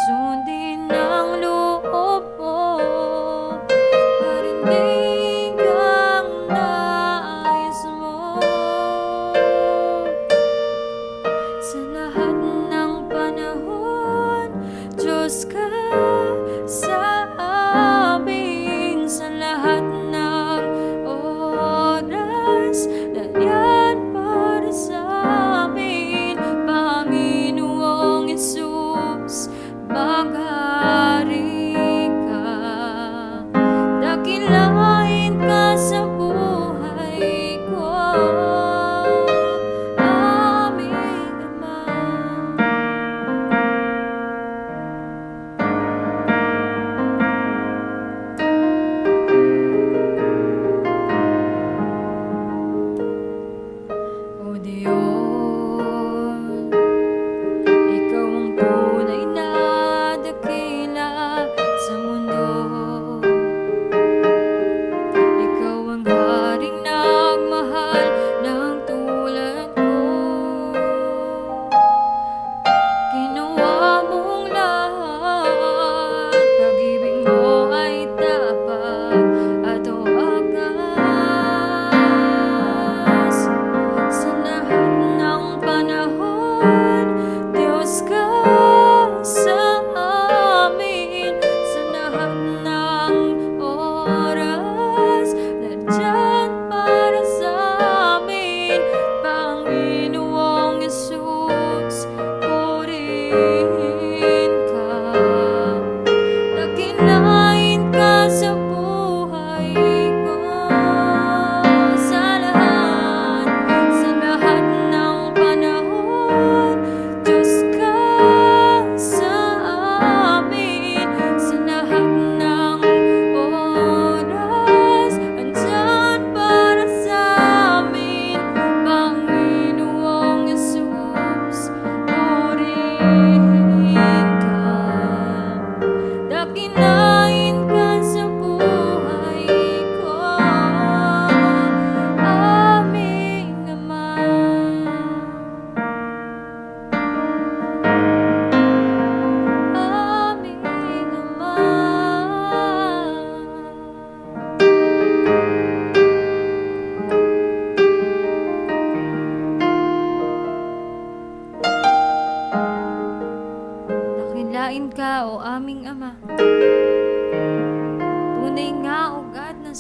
Sundin ang loob mo, parang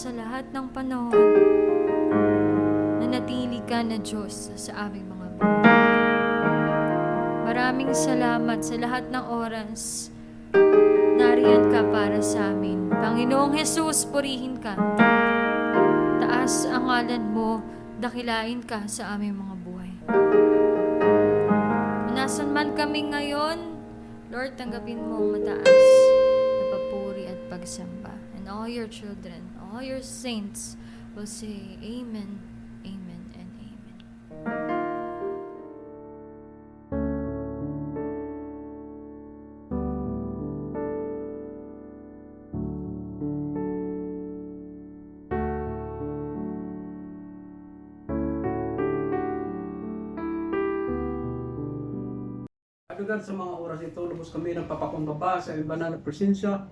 sa lahat ng panahon, nanatili ka na Diyos sa aming mga buhay. Maraming salamat sa lahat ng oras. Nariyan ka para sa amin. Panginoong Jesus, purihin ka. Taas ang ngalan mo, dakilain ka sa aming mga buhay. Nasan man kami ngayon, Lord, tanggapin mo ang mataas na papuri at pagsamba. And all your children, all your saints will say, Amen, Amen, and Amen. Agad sa mga oras ito, lubos kami ng papakumbaba sa banal na presensya.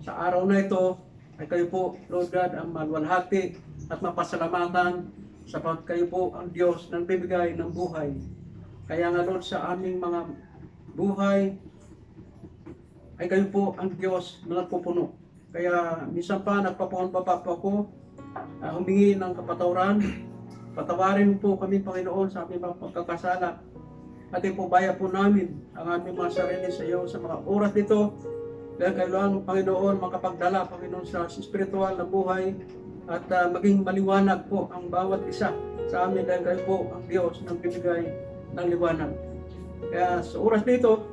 Sa araw na ito, ay kayo po, Lord God, ang maluwalhati at mapasalamatan sapat kayo po ang Diyos ng bibigay ng buhay. Kaya nga Lord, sa aming mga buhay, ay kayo po ang Diyos na nagpupuno. Kaya minsan pa nagpapakumbaba po ako, humingi ng kapatawaran. Patawarin po kami, Panginoon, sa aming mga pagkakasala. At ipubaya po namin ang aming mga sarili sa iyo sa mga oras dito. Kaya kailangan, Panginoon, makapagdala, Panginoon, sa spiritual na buhay at maging maliwanag po ang bawat isa sa amin dahil kayo po ang Diyos na bibigay ng liwanag. Kaya sa oras dito,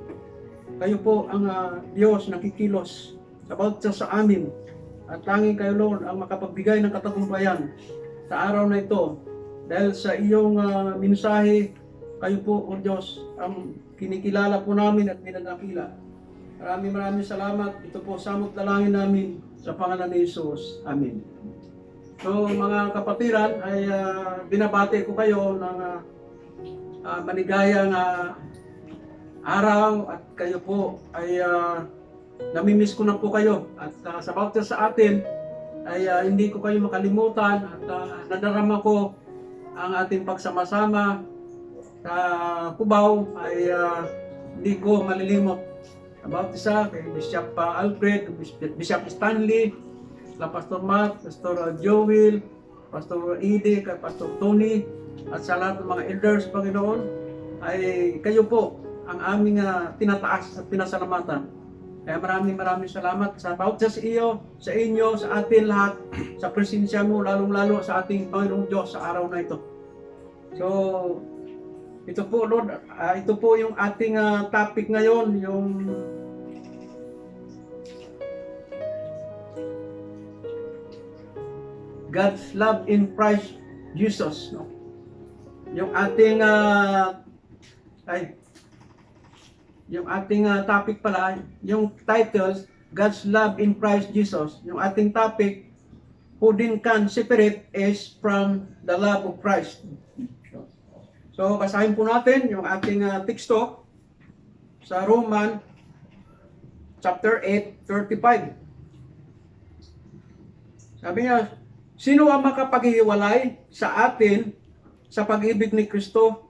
kayo po ang Diyos na kikilos sa amin. At tanging kayo, Lord, ang makapagbigay ng katagumpayan sa araw na ito. Dahil sa iyong mensahe, kayo po, O Diyos, ang kinikilala po namin at pinanakila. Maraming salamat. Ito po samot dalangin namin sa pangalan ni Jesus. Amen. So mga kapatiran, ay binabati ko kayo ng maligayang araw at kayo po ay namimiss ko na po kayo. At sa bawat sa atin ay hindi ko kayo makalimutan at nadarama ko ang ating pagsama-sama sa Cubao ay hindi ko malilimot. About isa kay Bishop Alfred, Bishop Stanley, la Pastor Matt, Pastor Joel, Pastor Ede, kay Pastor Tony, at sa lahat ng mga elders, Panginoon, ay kayo po ang aming tinataas at pinasalamatan. Kaya maraming salamat sa bawat sa iyo, sa inyo, sa atin lahat, sa presensya mo, lalong-lalo sa ating Panginoong Diyos sa araw na ito. So, ito po, Lord, ito po yung ating topic ngayon, yung God's love in Christ Jesus. No? Yung ating topic pala, yung title, God's love in Christ Jesus. Yung ating topic, who din can separate us from the love of Christ. So, basahin po natin yung ating teksto sa Roman chapter 8:35. Sabi niya, sino ang makapaghihiwalay sa atin sa pag-ibig ni Kristo?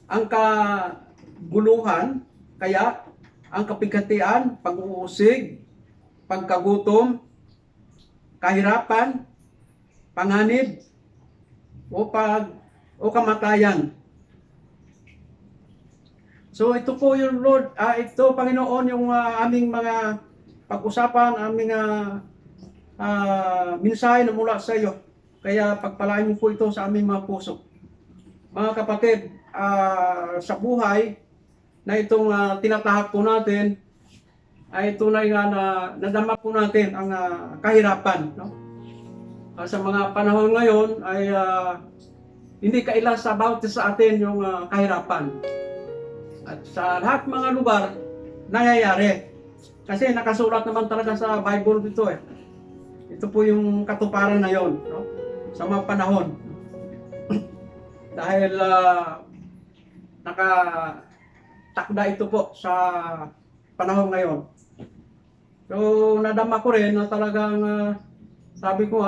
Ang kaguluhan, kaya ang kapigatian, pag-uusig, pagkagutom, kahirapan, panganib, o kamatayan. So ito po yung Lord, ito Panginoon yung aming mga pag-usapan, aming mensahe na mula sa iyo. Kaya pagpalain mo po ito sa aming mga puso. Mga kapatid, sa buhay na itong tinatahak po natin, ay tunay nga na nadama po natin ang kahirapan. No? Sa mga panahon ngayon ay hindi kailas sa bawat sa atin yung kahirapan. At sa lahat mga lugar, nangyayari. Kasi nakasulat naman talaga sa Bible dito eh. Ito po yung katuparan na yon, no? Sa mga panahon. Dahil nakatakda ito po sa panahon ngayon. So nadama ko rin na talagang sabi ko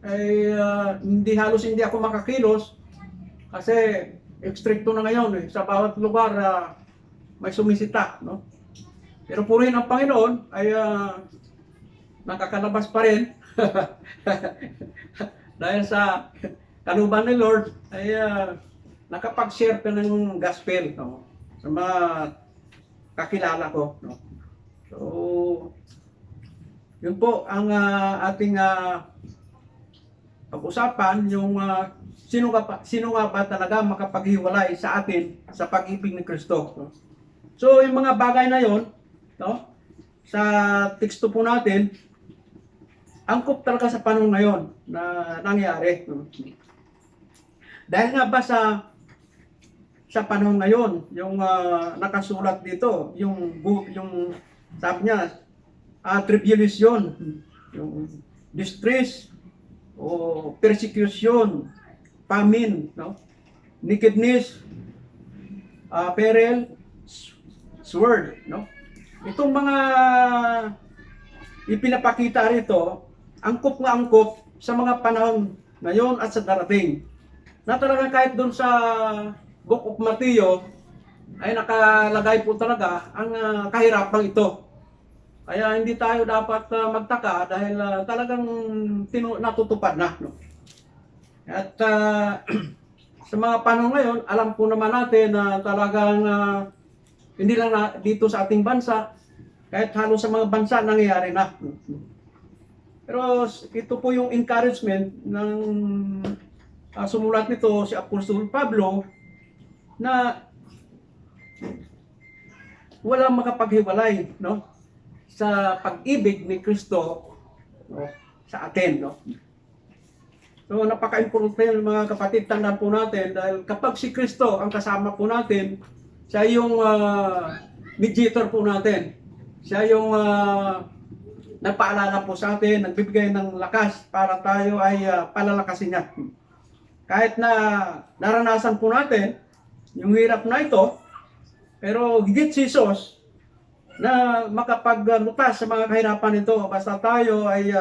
ay hindi ako makakilos kasi ekstrikto na ngayon sa bawat lugar may sumisita, no? Pero purihin ang Panginoon ay nakakalabas pa rin Dahil sa kanuban ni Lord, ay nakapag-share ka ng gospel, no? Sa mga kakilala ko. No? So, yun po ang ating pag-usapan, yung sino nga ba talaga makapaghiwalay sa atin sa pag-ibig ni Kristo. No? So, yung mga bagay na yon, no? Sa teksto po natin, angkop talaga sa panahon ngayon na nangyari. No? Dahil nga ba sa panahon ngayon, yung nakasulat dito, yung sabi niya, tribulation, yung distress, o persecution, famine, no? Nakedness, peril, sword, no? Itong mga ipinapakita rito, angkop nga angkop sa mga panahon ngayon at sa darating. Na talagang kahit doon sa Book of Matthew ay nakalagay po talaga ang kahirapan ito. Kaya hindi tayo dapat magtaka dahil talagang natutupad na. No? At sa mga panahon ngayon, alam po naman natin na talagang hindi lang dito sa ating bansa, kahit halos sa mga bansa nangyayari na. Pero ito po yung encouragement ng sumulat nito si Apostol Pablo na walang makapaghiwalay, no, sa pag-ibig ni Kristo, no, sa atin, no. So napaka-importante mga kapatid, tandaan po natin dahil kapag si Kristo ang kasama po natin, siya yung mediator po natin. Siya yung nagpaalala po sa atin, nagbibigay ng lakas para tayo ay palalakasin niya. Kahit na naranasan po natin yung hirap na ito, pero higit si Jesus na makapaglutas sa mga kahirapan ito basta tayo ay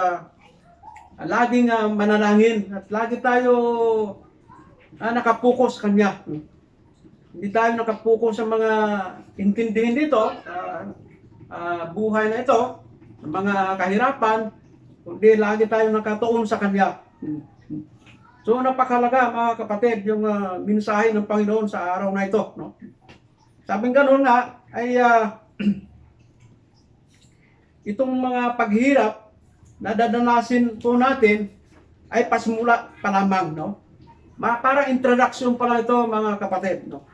laging manalangin at lagi tayo nakapokus kanya. Hindi tayo nakapokus sa mga intindihin dito, buhay na ito, mga kahirapan, kundi lagi tayo nakatuon sa kanya. So napakalaga mga kapatid yung mensahe ng Panginoon sa araw na ito, no? Sabing ganoon nga ay itong mga paghirap na dadanasin po natin ay pasimula pa lamang, no? Para introduction pa lang ito mga kapatid, no?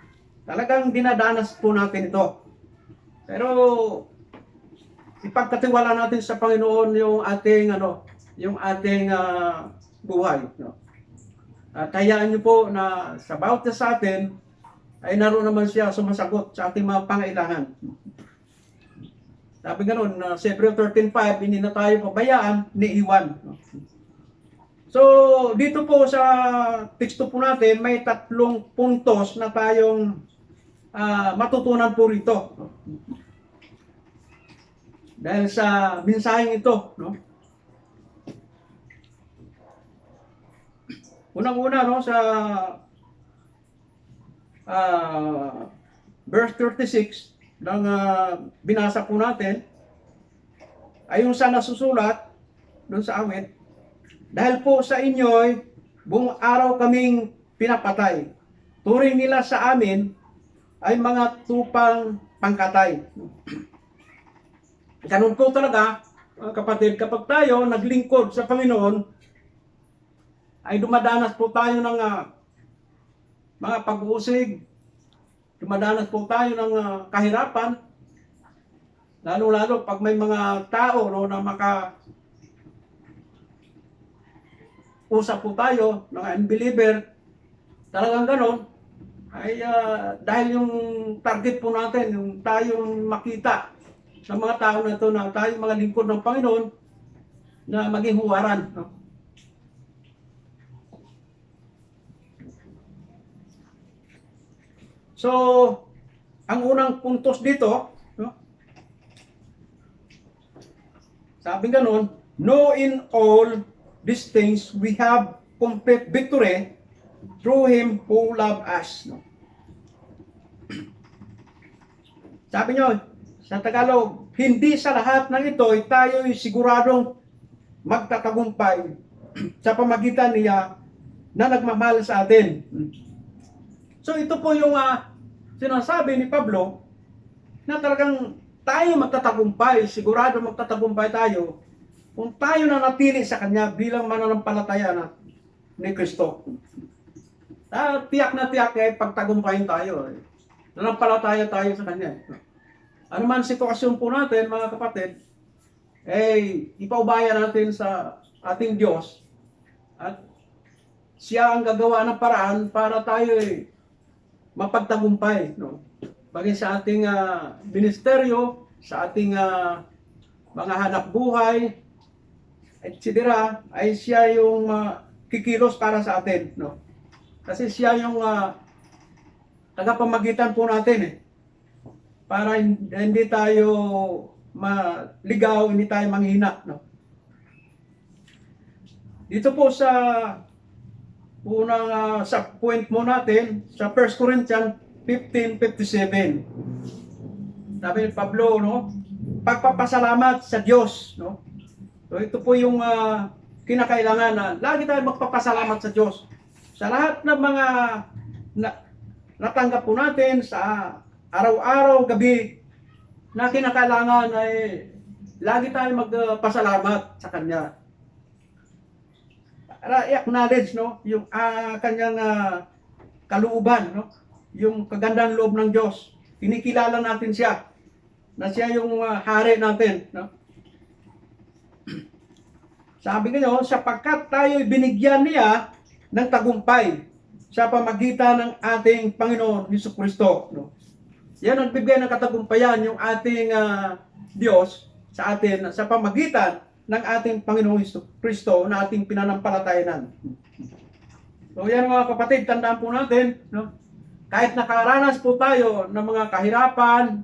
Talagang dinadanas po natin ito. Pero ipagkatiwala natin sa Panginoon yung ating buhay, no? At hayaan niyo po na sa bawat sa atin ay naroon naman siya sumasagot sa ating mga pangailangan. Sabi ganoon, sa Hebrew 13:5, hindi na tayo pabayaan ni iwan. So, dito po sa teksto po natin, may 3 puntos na tayong matutunan po rito. Dahil sa mensaheng ito, no? Unang-una, no, sa verse 36 ng binasa po natin, ay yung sa nasusulat doon sa awit, dahil po sa inyo'y buong araw kaming pinapatay. Turing nila sa amin ay mga tupang pangkatay. Ganun po talaga, kapatid, kapag tayo naglingkod sa Panginoon, ay dumadanas po tayo ng mga pag-uusig, dumadanas po tayo ng kahirapan, lalo-lalo pag may mga tao, no, na usap po tayo, mga unbeliever, talagang ganon, ay dahil yung target po natin, yung tayong makita sa mga tao na ito na tayong mga lingkod ng Panginoon na maging huwaran, no? So, ang unang puntos dito, no? Sabi ganun, know in all these things we have complete victory through Him who loved us. No? Sabi nyo, sa Tagalog, hindi sa lahat ng ito ay tayo siguradong magtatagumpay sa pamagitan niya na nagmamahal sa atin. So ito po yung sinasabi ni Pablo na talagang tayo magtatagumpay, sigurado magtatagumpay tayo kung tayo na natili sa Kanya bilang mananampalataya ni Kristo. Tiyak na tiyak pagtagumpayin tayo. Nanampalataya tayo sa Kanya. Ano man sitwasyon po natin, mga kapatid, ipaubaya natin sa ating Diyos at siya ang gagawa ng paraan para tayo mapagtagumpay, no? Bagay sa ating ministeryo, sa ating mga hanap buhay, etc. ay siya yung kikilos para sa atin, no? Kasi siya yung tagapamagitan po natin para hindi tayo maligaw, hindi tayo manghina, no? Dito po sa unang sa point mo natin sa 1 Corinthians 15:57. Sabi ni Pablo, no? Pagpapasalamat sa Diyos, no? So ito po yung kinakailangan na lagi tayong magpapasalamat sa Diyos. Sa lahat ng mga natanggap po natin sa araw-araw, gabi, na kinakailangan ay lagi tayong magpasalamat sa Kanya. Para i-acknowledge, no, yung Kanyang kalooban, no, yung kagandang loob ng Diyos. Kinikilala natin siya, na siya yung hari natin, no. Sabi niyo, sapagkat tayo binigyan niya ng tagumpay sa pamagitan ng ating Panginoon Jesucristo, no. Yan ang bibigay ng katagumpayan, yung ating Diyos sa atin sa pamagitan ng ating Panginoong Jesucristo na ating pinanampalatayanan. So yan mga kapatid, tandaan po natin, no? Kahit nakaranas po tayo ng mga kahirapan,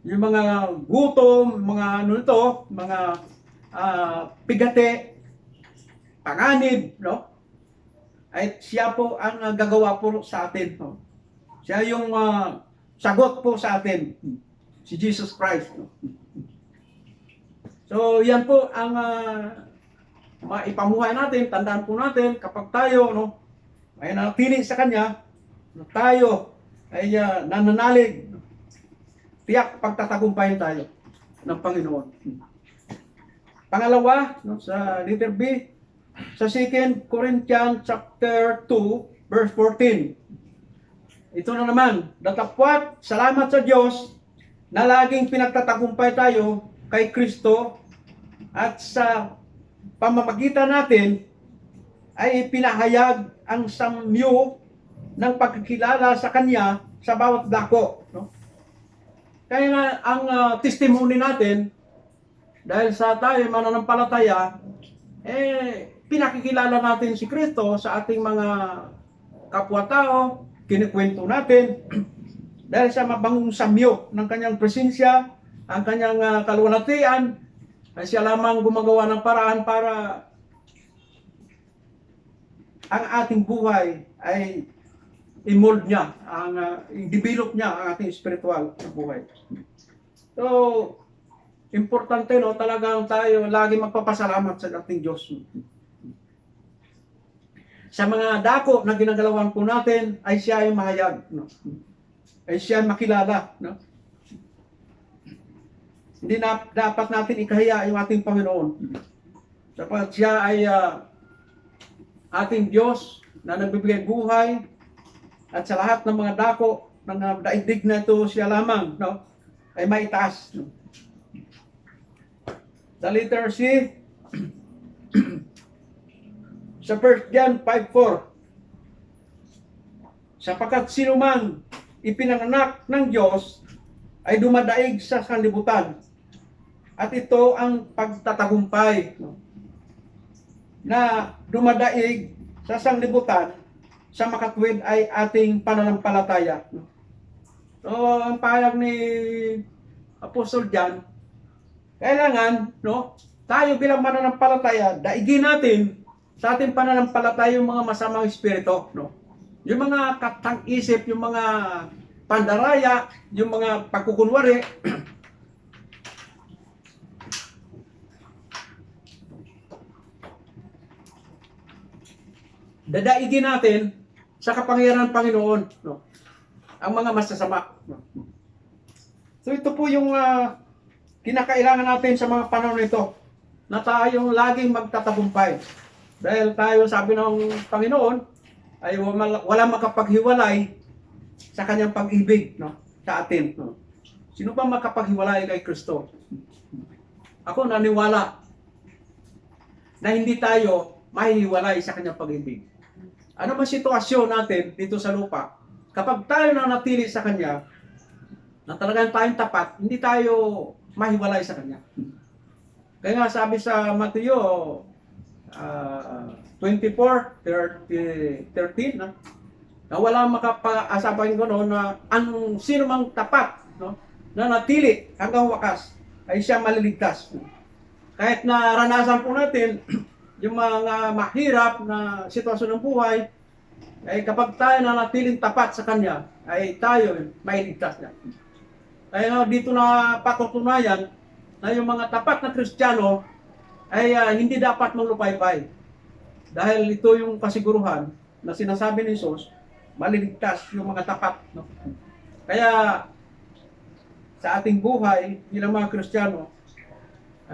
yung mga gutom, mga mga pigate, panganib, no? Ay siya po ang gagawa po sa atin, no? Siya yung sagot po sa atin, si Jesus Christ, no? So yan po ang maipamuhay natin. Tandaan po natin kapag tayo, no, ay nanatili sa Kanya, tayo ay nananalig, tiyak pagtatagumpayin tayo ng Panginoon. Pangalawa, no, sa letter B, sa 2 Corinthians chapter 2 verse 14. Ito na naman, datapwat salamat sa Diyos na laging pinagtatagumpay tayo kay Kristo at sa pamamagitan natin ay pinahayag ang samyo ng pagkikilala sa Kanya sa bawat dako, no? Kaya nga ang testimony natin, dahil sa tayo mananampalataya, pinakikilala natin si Kristo sa ating mga kapwa-tao, kinikwento natin dahil sa mabangong samyo ng Kanyang presensya, ang Kanyang kaluwalhatian, ay siya lamang gumagawa ng paraan para ang ating buhay ay i-mold niya, i-develop niya ang ating spiritual na buhay. So, importante, no, talagang tayo lagi magpapasalamat sa ating Diyos. Sa mga dako na ginagalawan po natin, ay siya ay mahayag, no? Ay siya ay makilala, no? Hindi na dapat natin ikahiya yung ating Panginoon. Dapat siya ay ating Diyos na nagbibigay buhay at sa lahat ng mga dako ng daigdig na ito siya lamang, no, ay maitaas, no? Sa letter C, sa 1 John 5:4, sapagkat sino mang ipinanganak ng Diyos ay dumadaig sa sanlibutan. At ito ang pagtatagumpay, no, na dumadaig sa sanlibutan sa makatwid ay ating pananampalataya, no? So, ang pahayag ni Apostol John, kailangan, no, tayo bilang mananampalataya, daigin natin sa ating pananampalataya yung mga masamang espiritu, no? Yung mga katang-isip, yung mga pandaraya, yung mga pagkukunwari, dadaigin natin sa kapangyarihan ng Panginoon, no? Ang mga masasama. No? So ito po yung kinakailangan natin sa mga panahon nito, na tayong laging magtatagumpay. Dahil tayo, sabi ng Panginoon, ay wala makapaghiwalay sa kanyang pag-ibig, no? Sa atin. No? Sino ba makapaghiwalay kay Kristo? Ako naniwala na hindi tayo mahihiwalay sa kanyang pag-ibig. Ano man sitwasyon natin dito sa lupa, kapag tayo nanatili sa kanya, na talagang tayong tapat, hindi tayo mahiwalay sa kanya. Kaya nga sabi sa Mateo 24:13, no? Na wala makapag-asapan ko no, na ang sino mang tapat, no, na natili hanggang wakas ay siya maliligtas. Kahit na ranasan po natin yung mga mahirap na sitwasyon ng buhay, ay kapag tayo na natiling tapat sa Kanya, ay tayo mailigtas na. Kaya dito na patutunayan na yung mga tapat na Kristiyano ay hindi dapat manglupaypay. Dahil ito yung kasiguruhan na sinasabi ni Jesus, maliligtas yung mga tapat. No? Kaya sa ating buhay bilang mga Kristiyano,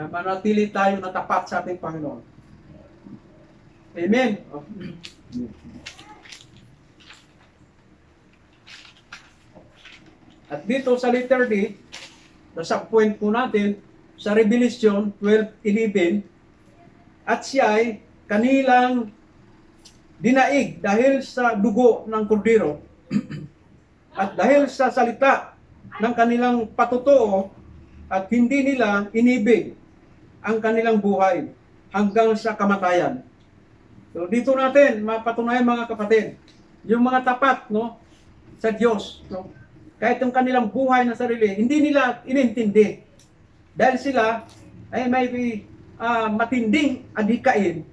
manatili tayo na tapat sa ating Panginoon. Amen. At dito sa letter D, sa point po natin, sa Revelation 12:11, at siya ay kanilang dinaig dahil sa dugo ng kordero at dahil sa salita ng kanilang patutuo at hindi nila inibig ang kanilang buhay hanggang sa kamatayan. So dito natin mapatunayan mga kapatid, yung mga tapat no sa Diyos, no, kahit yung kanilang buhay na sarili, hindi nila inintindi. Dahil sila ay may matinding adhikain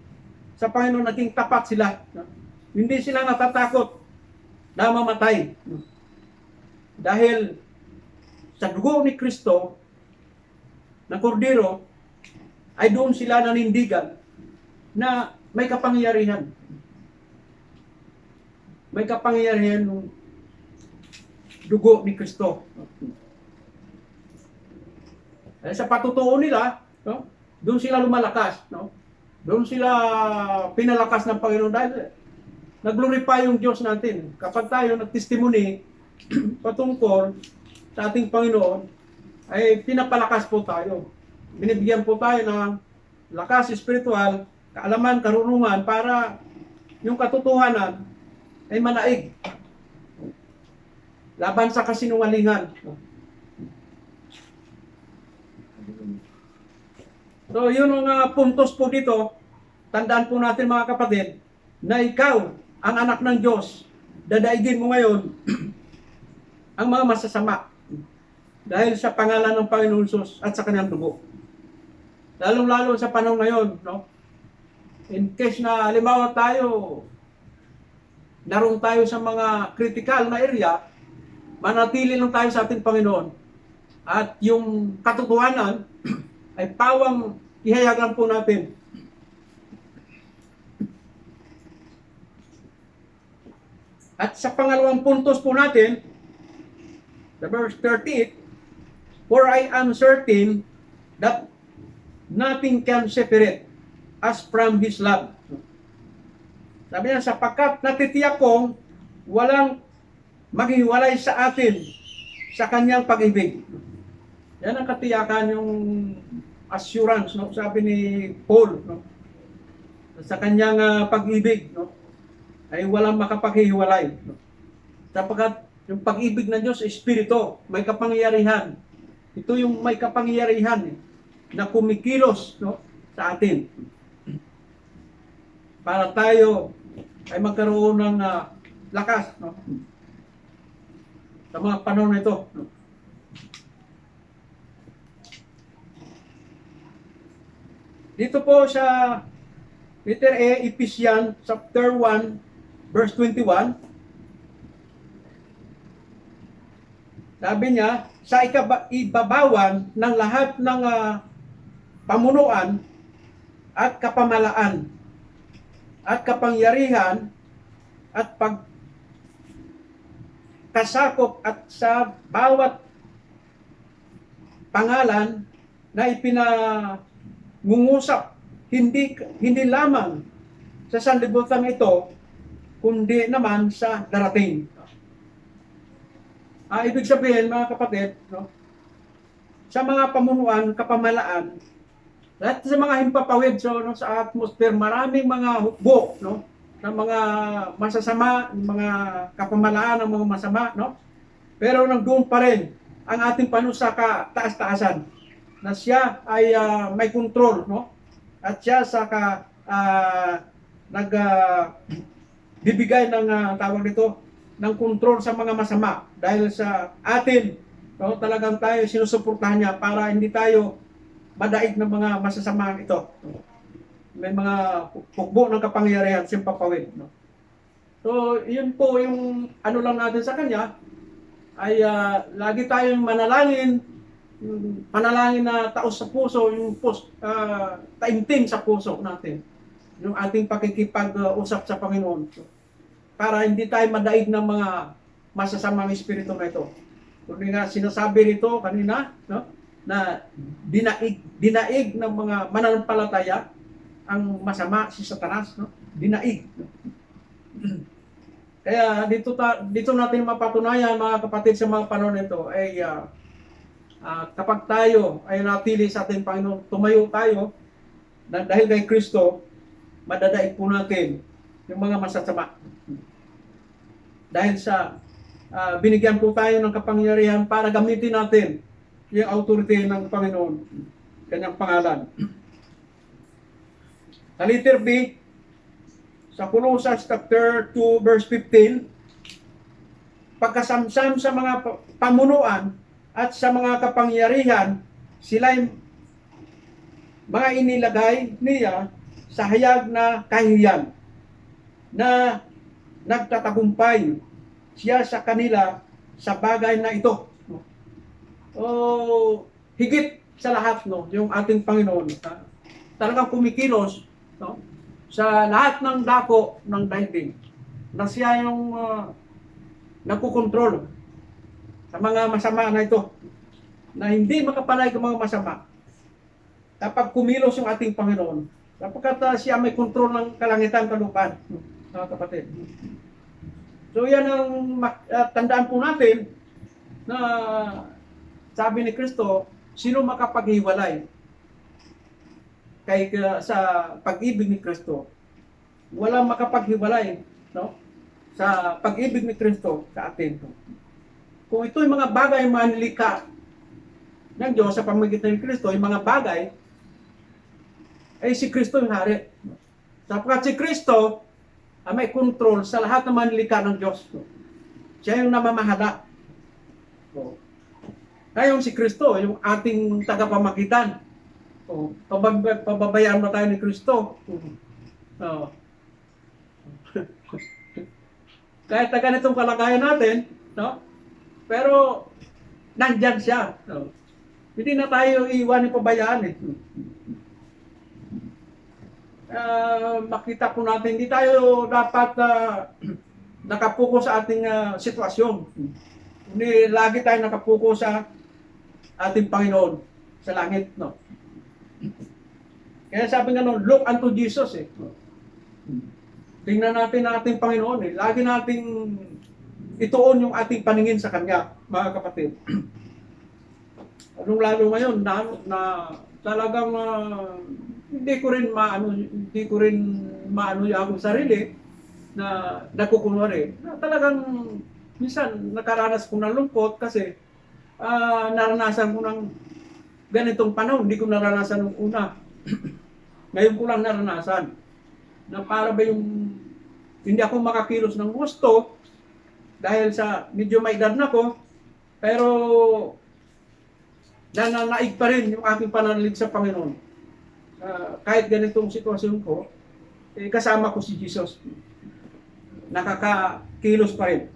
sa Panginoon, naging tapat sila. No? Hindi sila natatakot na mamatay. No? Dahil sa dugo ni Kristo, na kordero, ay doon sila nanindigan na may kapangyarihan. May kapangyarihan ng dugo ni Kristo. Sa patutuo nila, no, doon sila lumalakas. No? Doon sila pinalakas ng Panginoon dahil nag-glorify yung Diyos natin. Kapag tayo nag-testimony patungkol sa ating Panginoon, ay pinapalakas po tayo. Binibigyan po tayo ng lakas espiritual, kaalaman, karunungan para yung katotohanan ay manaig laban sa kasinungalingan. So yun ang puntos po dito. Tandaan po natin mga kapatid na ikaw ang anak ng Diyos, dadaigin mo ngayon ang mga masasama dahil sa pangalan ng Panginoon Jesus at sa kanyang dugo. Lalong-lalo sa panahon ngayon, no? In case na halimbawa tayo, naroon tayo sa mga critical na area, manatili lang tayo sa ating Panginoon. At yung katotohanan ay pawang ihayag lang po natin. At sa pangalawang puntos po natin, the verse 38, for I am certain that nothing can separate us from His love. Sabi niya, sapagkat natitiyak kong walang maghiwalay sa atin sa kanyang pag-ibig. Yan ang katiyakan, yung assurance, no? Sabi ni Paul, no? Sa kanyang pag-ibig, no? Ay walang makapaghiwalay. No? Sapagkat yung pag-ibig ng Diyos, Espiritu, may kapangyarihan. Ito yung may kapangyarihan na kumikilos, no, sa atin. Para tayo ay magkaroon ng lakas, no, sa mga panahon na ito. No? Dito po sa letter A, Ephesians chapter 1, verse 21, sabi niya, sa ibabawan ng lahat ng pamunuan at kapamalaan at kapangyarihan at pagkasakop at sa bawat pangalan na ipinangungusap, hindi lamang sa sanlibutan ito, kundi naman sa darating. Ibig sabihin, mga kapatid, no, sa mga pamunuan, kapamalaan, lahat sa mga himpapawid sa atmosphere, maraming mga hukbo, no, ng mga masasama, mga kapamalaan ng mga masama, no? Pero nandoon pa rin ang ating Panginoon sa kataas-taasan na siya ay may control, no? At siya sa bibigay ng tawag dito ng control sa mga masama dahil sa atin, no, talagang tayo sinusuportahan niya para hindi tayo madaig ng mga masasama ito. May mga hukbo ng kapangyarihan, simpapawid, no? So, yun po yung ano lang natin sa kanya, ay lagi tayong manalangin, panalangin na taos sa puso, yung taimtim sa puso natin, yung ating pakikipag-usap sa Panginoon, para hindi tayo madaig ng mga masasamang espiritu na ito. Kundi nga sinasabi rito kanina, no, na dinaig ng mga mananampalataya ang masama si Satanas, no? Dinaig. Kaya dito natin mapatunayan, mga kapatid, sa mga panahon nito ay kapag tayo ay natili sa ating Panginoon, tumayo tayo na dahil kay Kristo, madadaig po natin yung mga masasama. Dahil sa binigyan po tayo ng kapangyarihan para gamitin natin yung authority ng Panginoon, kanyang pangalan. Sa letter B, sa Colossians chapter 2 verse 15, pagkasamsam sa mga pamunuan at sa mga kapangyarihan, sila'y mga inilagay niya sa hayag na kahihiyan na nagtatagumpay siya sa kanila sa bagay na ito. Higit sa lahat, no, yung ating Panginoon talagang kumikilos, no, sa lahat ng dako ng daigdig, na siya yung nagkukontrol sa mga masama na ito, na hindi makapanay ng mga masama kapag kumilos yung ating Panginoon, sapagkat siya may kontrol ng kalangitan, kalupaan, mga kapatid. So yan ang tandaan po natin na sabi ni Kristo, sino makapaghiwalay sa pag-ibig ni Kristo? Walang makapaghiwalay, no, sa pag-ibig ni Kristo sa atin. Kung ito yung mga bagay manlika ng Diyos sa pamamagitan ni Kristo, yung mga bagay, ay si Kristo yung hari. Sapagkat si Kristo may control sa lahat ng manlika ng Diyos. Siya yung namamahala. Ngayon si Kristo, yung ating tagapamagitan. Pababayaan ba tayo ni Kristo? Kahit na ganitong kalagayan natin, no? Pero nandyan siya. No? Hindi na tayo iiwan, pabayaan. Makita po natin, hindi tayo dapat nakapuko sa ating sitwasyon. Hindi lagi tayo nakapuko sa ating Panginoon sa langit, no? Kaya sabi nga no, look unto Jesus, eh. Tingnan natin ang ating Panginoon, eh. Lagi nating ituon yung ating paningin sa Kanya, mga kapatid. Lalo ngayon na talagang hindi ko rin maano yung akong sarili na nakukunwari. Na talagang minsan nakaranas ko ng lungkot kasi naranasan ko ng ganitong panahon, hindi ko naranasan nung una. Ngayon ko lang naranasan na para ba yung hindi ako makakilos ng gusto dahil sa medyo may edad na ko, pero nananaig pa rin yung aking pananalig sa Panginoon. Kahit ganitong sitwasyon ko, kasama ko si Jesus. Nakakakilos pa rin.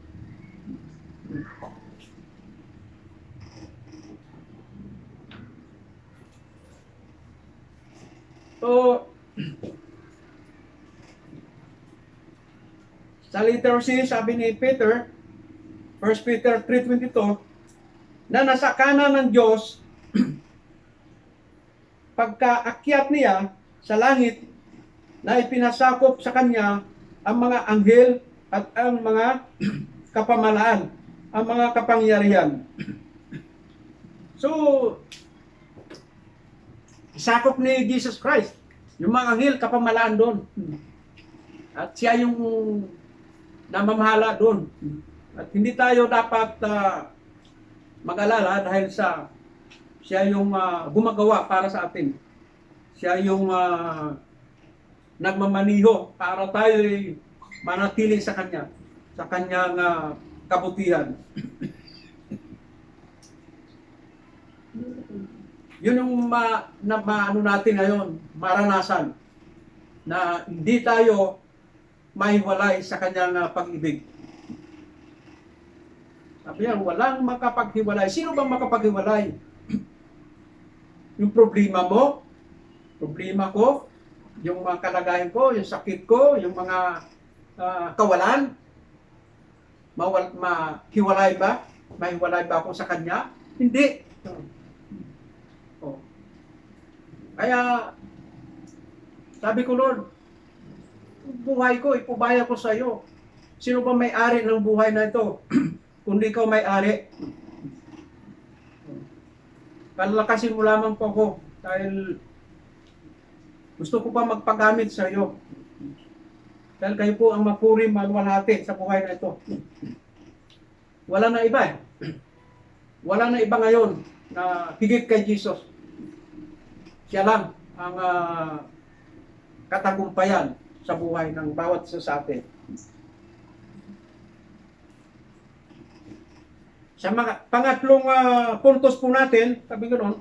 So, Sa letter C, sabi ni Peter, 1 Peter 3:22, na nasa kanan ng Diyos, pagkaakyat niya sa langit, na ipinasakop sa kanya ang mga anghel at ang mga kapamalaan, ang mga kapangyarihan. So, sakop ni Jesus Christ, yung mga anghel, kapamalaan doon. At siya yung namamahala doon. At hindi tayo dapat mag-alala dahil siya yung gumagawa para sa atin. Siya yung nagmamaniho para tayo manatili sa Kanya, sa Kanyang kabutihan. Yun yung maano natin ngayon, maranasan, na hindi tayo maiwalay sa Kanyang pag-ibig. Sabi yan, walang makapaghiwalay. Sino bang makapaghiwalay? Yung problema mo, problema ko, yung mga kalagayan ko, yung sakit ko, yung mga kawalan, mahiwalay ba? Mahiwalay ba ako sa Kanya? Hindi. Oh. Kaya, sabi ko, Lord, buhay ko, ipubaya ko sa iyo. Sino ba may-ari ng buhay na ito? Kundi ikaw may-ari. Palakasin mo lamang po ako dahil gusto ko pa magpagamit sa iyo. Dahil kayo po ang mapuri, maluwalhati sa buhay na ito. Wala na iba eh. Wala na iba ngayon na higit kay Jesus. Siya lang ang katagumpayan sa buhay ng bawat isa sa atin. Sa mga pangatlong puntos po natin, sabi ko noon,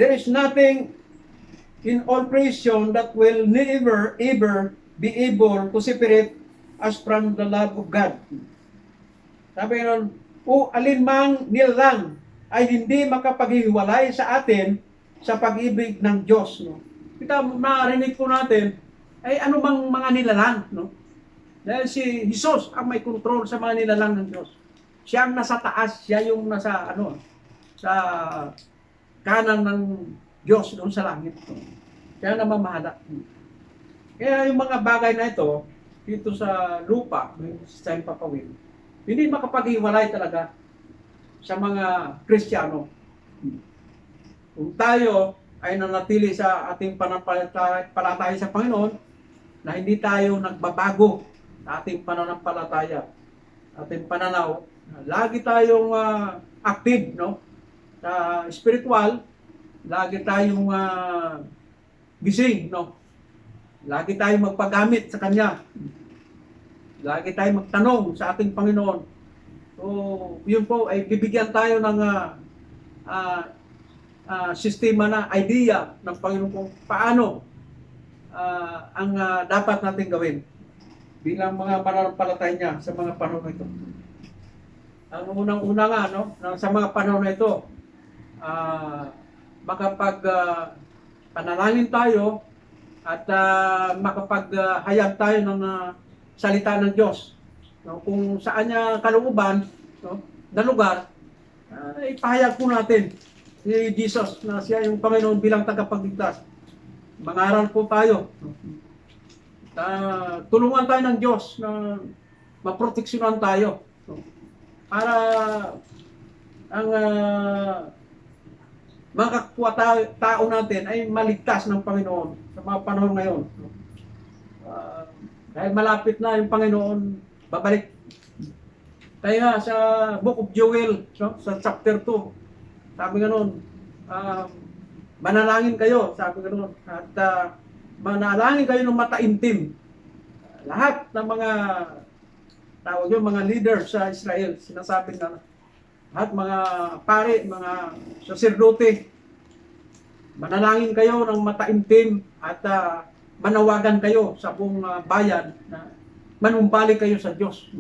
there is nothing in all creation that will never, ever be able to separate us from the love of God. Sabi ko noon, alinmang nilalang ay hindi makapaghiwalay sa atin sa pag-ibig ng Diyos. No? Kita marinig po natin, ay ano bang mga nilalang? No? Dahil si Jesus ang may control sa mga nilalang ng Diyos. Siya ang nasa taas, siya yung nasa sa kanan ng Diyos doon sa langit. Siya namamahala. Kaya yung mga bagay na ito, dito sa lupa, sa papawin, hindi makapaghiwalay talaga sa mga Kristiyano. Kung tayo ay nanatili sa ating pananampalataya sa Panginoon, na hindi tayo nagbabago sa ating pananampalataya, ating pananaw, lagi tayong active, no? Sa spiritual, lagi tayong gising, no? Lagi tayong magpagamit sa Kanya. Lagi tayong magtanong sa ating Panginoon. So, yun po ay bibigyan tayo ng sistema na idea ng Panginoon kung paano ang dapat natin gawin bilang mga mananampalataya niya sa mga panahon ito. Ang unang-una nga, no, sa mga panahon na ito, panalangin tayo at makapaghayag tayo ng salita ng Diyos. No, kung saan niya kalooban, no, na lugar, ipahayag po natin si Jesus na siya yung Panginoon bilang tagapagligtas. Mangaral po tayo. Tulungan tayo ng Diyos na maproteksyonan tayo. No, para ang mga kapwa tao natin ay maligtas ng Panginoon sa mga panahon ngayon. Dahil malapit na yung Panginoon babalik. Kaya sa Book of Joel, no, sa chapter 2, sabi nga nun, manalangin kayo, sabi nga nun, at manalangin kayo ng mataimtim. Lahat ng mga tawag yung mga leader sa Israel, sinasabi na lahat mga pare, mga saserdote, manalangin kayo ng mataimtim at manawagan kayo sa buong bayan na manumbalik kayo sa Diyos.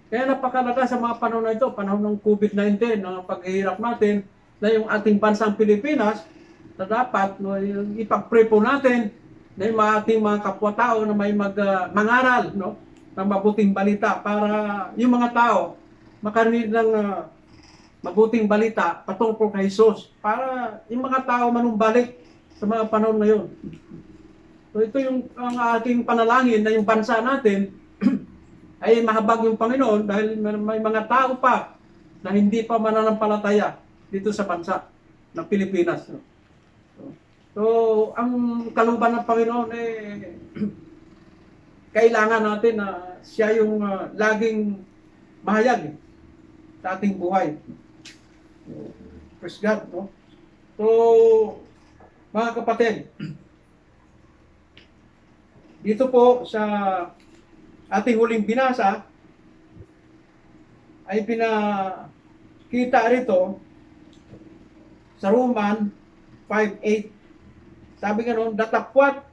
Kaya napakalaga sa mga panahon na ito, panahon ng COVID-19, ng paghihirap natin, na yung ating bansang Pilipinas, na dapat ipag-pray po natin na yung mga ating mga kapwa-tao na may mangaral, no, ng mabuting balita para yung mga tao makarinig ng mabuting balita patungkol kay Jesus para yung mga tao manumbalik sa mga panahon ngayon. So ito yung ang ating panalangin na yung bansa natin ay mahabag yung Panginoon dahil may mga tao pa na hindi pa mananampalataya dito sa bansa ng Pilipinas. So ang kalooban ng Panginoon kailangan natin na siya yung laging mahayag sa ating buhay. Praise God, no? So, mga kapatid, dito po sa ating huling binasa ay pinakita rito sa Roman 5:8. Sabi nga noon, datapwat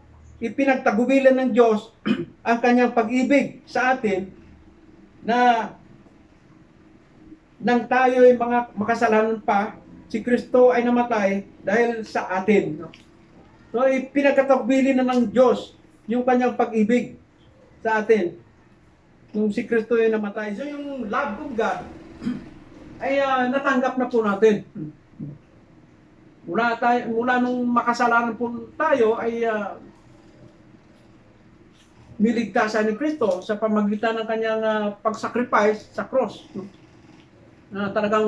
ipinagtagubilan ng Diyos ang kanyang pag-ibig sa atin na nang tayo ay mga makasalanan pa, si Kristo ay namatay dahil sa atin. So, ipinagkatagubilin na ng Diyos yung kanyang pag-ibig sa atin nung si Kristo ay namatay. So, yung love of God ay natanggap na po natin. Mula nung makasalanan po tayo ay niligtasan ni Kristo sa pamagitan ng kanyang pag-sacrifice sa cross. No? Na talagang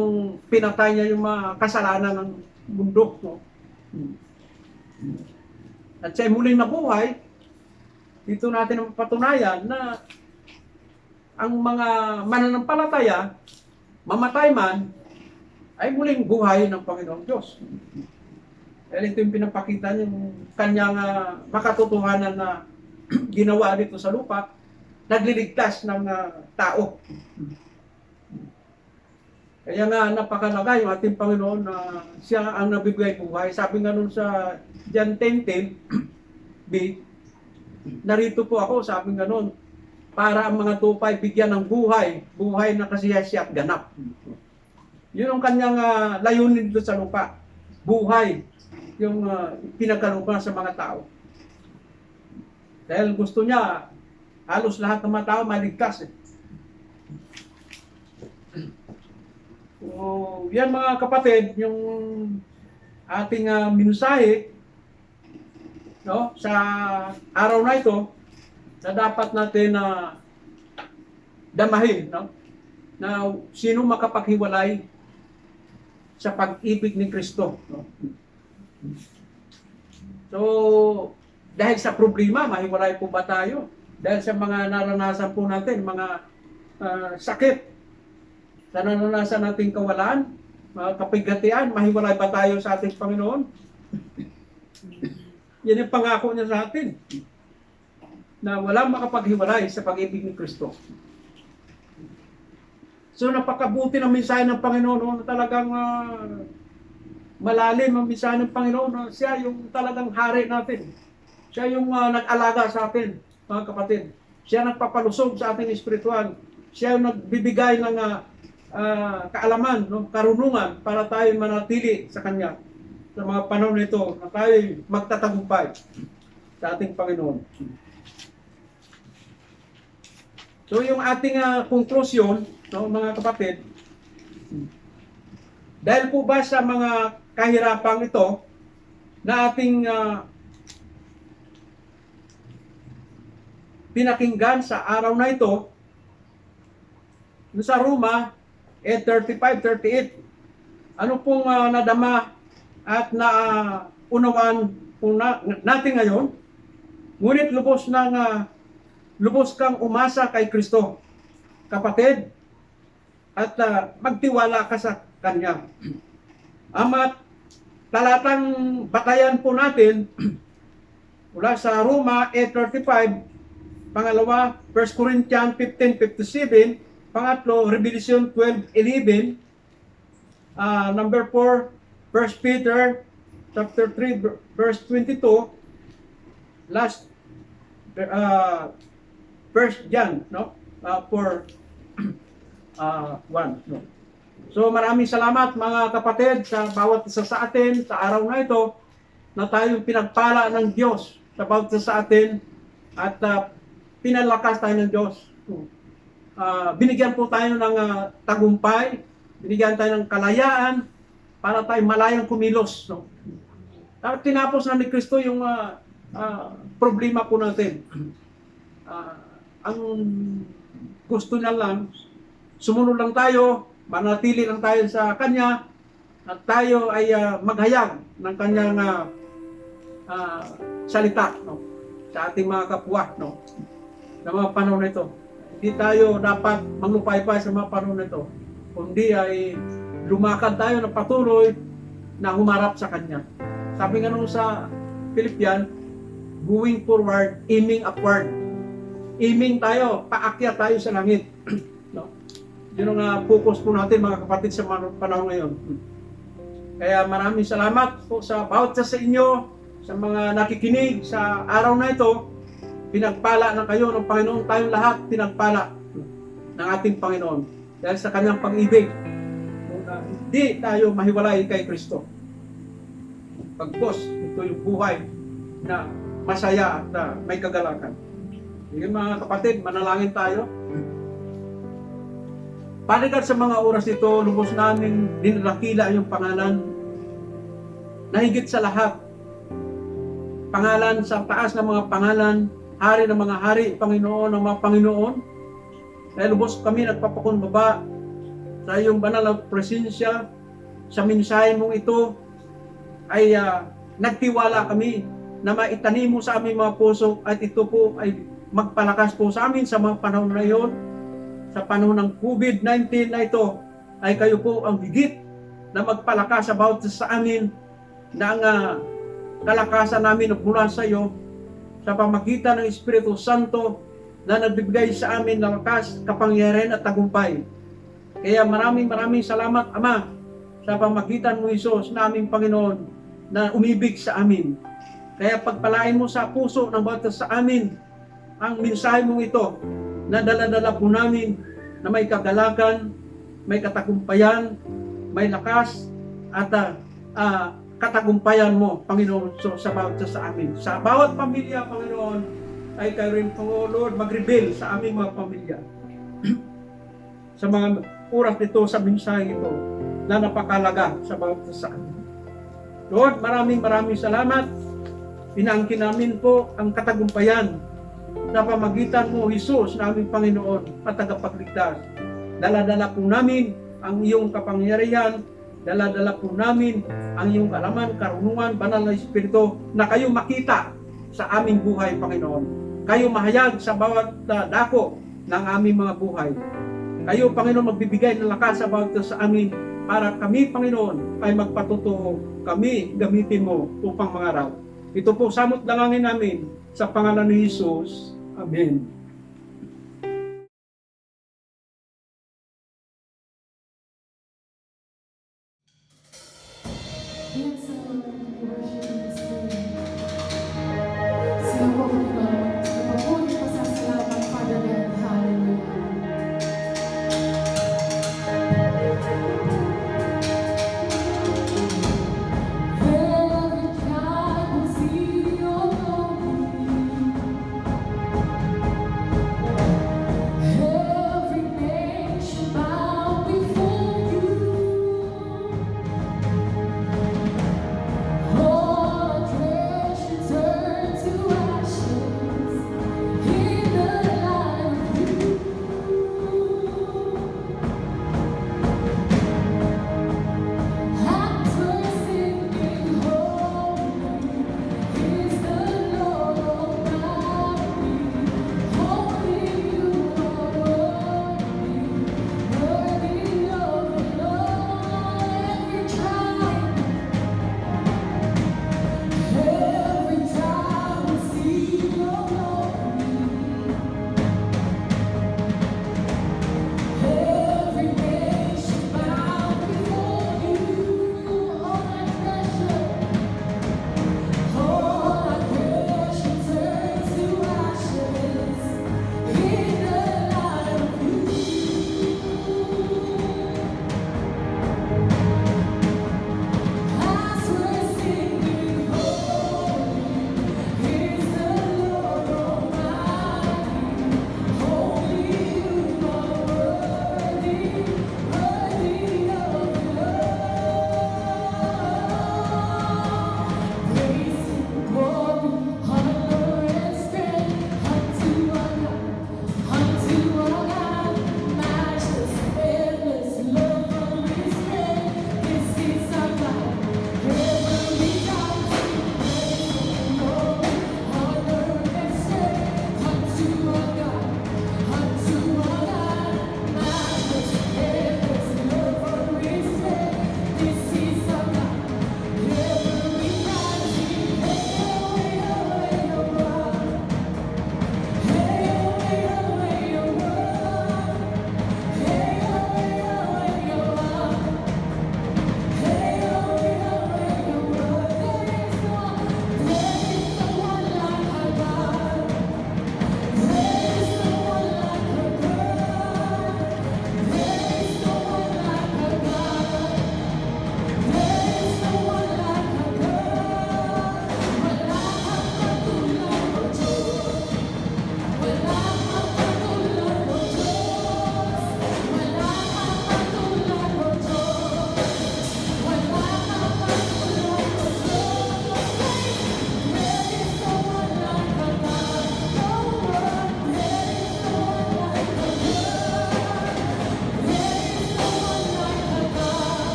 pinatay niya yung mga kasalanan ng mundo. No? At siya muling nabuhay, dito natin patunayan na ang mga mananampalataya, mamatay man, ay muling buhay ng Panginoong Diyos. Dahil ito yung pinapakita yung kanyang makatotohanan na ginawa dito sa lupa, nagliligtas ng tao. Kaya nga napakalaga yung ating Panginoon na siya ang nabibigay buhay. Sabi nga nun sa John 10:10b, narito po ako, sabi nga nun, para ang mga tupay bigyan ng buhay, buhay na kasiyasya at ganap. Yun ang kanyang layunin dito sa lupa. Buhay, yung pinagkalooban sa mga tao. Dahil gusto niya, halos lahat ng mga tao maligtas. So, yan mga kapatid, yung ating mensahe, no, sa araw na ito, na dapat natin damahin, no, na sino makapaghiwalay sa pag-ibig ni Kristo. No? So, dahil sa problema, mahiwalay po ba tayo? Dahil sa mga naranasan po natin, mga sakit, sa naranasan nating kawalan, mga kapigatian, mahiwalay ba tayo sa ating Panginoon? Yan yung pangako niya sa atin, na walang makapaghiwalay sa pag-ibig ni Kristo. So napakabuti ng mensahe ng Panginoon na talagang malalim ang mensahe ng Panginoon na siya yung talagang hari natin. Siya yung nag-alaga sa atin, mga kapatid. Siya nagpapalusog sa ating espiritual. Siya yung nagbibigay ng kaalaman, no, karunungan para tayo manatili sa Kanya sa mga panahon nito na tayo magtatagumpay sa ating Panginoon. So yung ating konklusyon, no, mga kapatid, dahil po ba sa mga kahirapang ito na ating pinakinggan sa araw na ito, sa Roma 8:35-38, ano pong nadama at naunawaan po natin ngayon, ngunit lubos kang umasa kay Kristo, kapatid, at magtiwala ka sa Kanya. Ama't talatang batayan po natin mula sa Roma 8:35, pangalawa, 1 Corinthians 15:57, pangatlo, Revelation 12:11, number 4, 1 Peter chapter 3 verse 22, last First John, no? For 1, no? So maraming salamat mga kapatid sa bawat isa sa atin sa araw na ito na tayong pinagpala ng Diyos sa bawat isa sa atin at pinalakas tayo ng Diyos. Binigyan po tayo ng tagumpay, binigyan tayo ng kalayaan para tayo malayang kumilos. No? At tinapos na ni Kristo yung problema po natin. Ang gusto niya lang, sumunod lang tayo, manatili lang tayo sa Kanya, at tayo ay maghayag ng Kanyang salita, no? Sa ating mga kapwa, no? Sa mga panahon na ito. Hindi tayo dapat manglupay-pay sa mga panahon na ito, kundi ay lumakad tayo ng patuloy na humarap sa Kanya. Sabi nga nung sa Philippians, going forward, aiming upward. Aiming tayo, paakyat tayo sa langit. No? Yun ang focus po natin mga kapatid sa panahon ngayon. Kaya maraming salamat po sa bawat sa inyo, sa mga nakikinig sa araw na ito. Pinagpala na kayo ng Panginoon, tayong lahat pinagpala ng ating Panginoon. Dahil sa Kanyang pag-ibig, hindi tayo mahiwalay kay Kristo. Pagpos, ito yung buhay na masaya at may kagalakan. Sige mga kapatid, manalangin tayo. Panigat sa mga oras ito, lubos namin dinadakila yung pangalan na higit sa lahat. Pangalan sa taas ng mga pangalan, hari ng mga hari, Panginoon ng mga Panginoon. Dahil lubos kami nagpapakumbaba sa iyong banal na presensya, sa mensahe mong ito, ay nagtiwala kami na maitanim mo sa aming mga puso at ito po ay magpalakas po sa amin sa mga panahon na iyon. Sa panahon ng COVID-19 na ito, ay kayo po ang higit na magpalakas sa bawat sa amin na ang kalakasan namin mula sa iyo sa pamagitan ng Espiritu Santo na nagbibigay sa amin ng lakas, kapangyarihan at tagumpay. Kaya maraming salamat, Ama, sa pamagitan mo, Isus, na aming Panginoon, na umibig sa amin. Kaya pagpalain mo sa puso ng bawat sa amin ang mensahe mong ito na dala-dala po namin na may kagalakan, may katagumpayan, may lakas at katagumpayan mo, Panginoon, sa bawat sa amin. Sa bawat pamilya, Panginoon, ay kayo rin, Lord, mag-reveal sa aming mga pamilya. Sa mga oras nito, sa mensahe ito, na napakalaga sa bawat sa amin. Lord, maraming salamat. Inaangkin namin po ang katagumpayan sa pamagitan mo, Jesus, na aming Panginoon at tagapagligtas. Dala-dala po namin ang iyong kapangyarihan, dala-dala po namin ang iyong kalaman, karunungan, banal na Espiritu, na kayo makita sa aming buhay, Panginoon. Kayo mahayag sa bawat dako ng aming mga buhay. Kayo, Panginoon, magbibigay ng lakas sa bawat sa amin para kami, Panginoon, ay magpatutuo. Kami gamitin mo upang mangaraw. Ito po samot dalangin namin sa pangalan ni Jesus. Amen.